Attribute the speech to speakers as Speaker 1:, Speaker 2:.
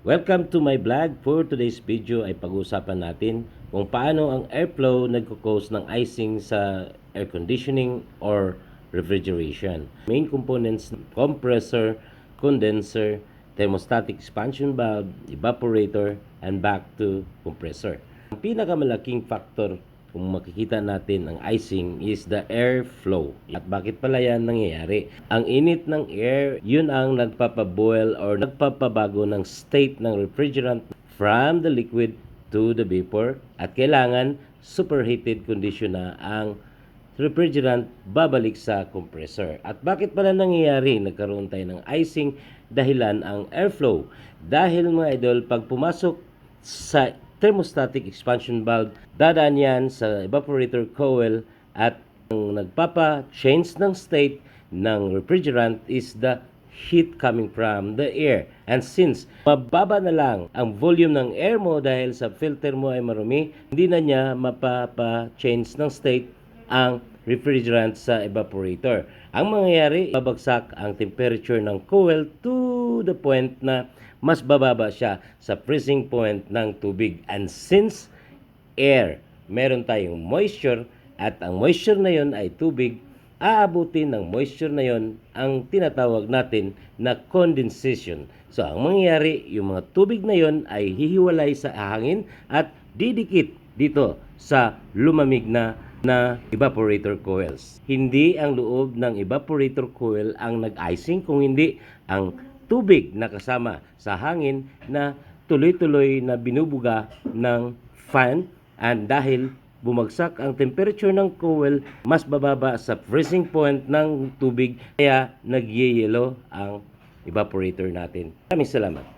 Speaker 1: Welcome to my vlog. For today's video ay pag-uusapan natin kung paano ang airflow nagko-cause ng icing sa air conditioning or refrigeration. Main components: compressor, condenser, thermostatic expansion valve, evaporator, and back to compressor. Ang pinakamalaking factor kung makikita natin ang icing is the airflow. At bakit pala yan nangyayari? Ang init ng air, yun ang nagpapaboil or nagpapabago ng state ng refrigerant from the liquid to the vapor. At kailangan superheated condition na ang refrigerant babalik sa compressor. At bakit pala nangyayari? Nagkaroon tayo ng icing dahilan ang airflow. Dahil mga idol, pag pumasok sa thermostatic expansion valve, dadaan yan sa evaporator coil at ang nagpapa-change ng state ng refrigerant is the heat coming from the air. And since mababa na lang ang volume ng air mo dahil sa filter mo ay marumi, hindi na niya mapapa-change ng state ang refrigerant sa evaporator. Ang mangyayari, babagsak ang temperature ng coil to the point na mas bababa siya sa freezing point ng tubig. And since air, meron tayong moisture at ang moisture na yon ay tubig, aabutin ng moisture na yon ang tinatawag natin na condensation. So ang mangyayari, yung mga tubig na yon ay hihiwalay sa hangin at didikit dito sa lumamig na evaporator coils. Hindi ang loob ng evaporator coil ang nag-icing, kung hindi ang tubig na kasama sa hangin na tuloy-tuloy na binubuga ng fan, and dahil bumagsak ang temperature ng coil, mas bababa sa freezing point ng tubig, kaya nagyeyelo ang evaporator natin. Maraming salamat.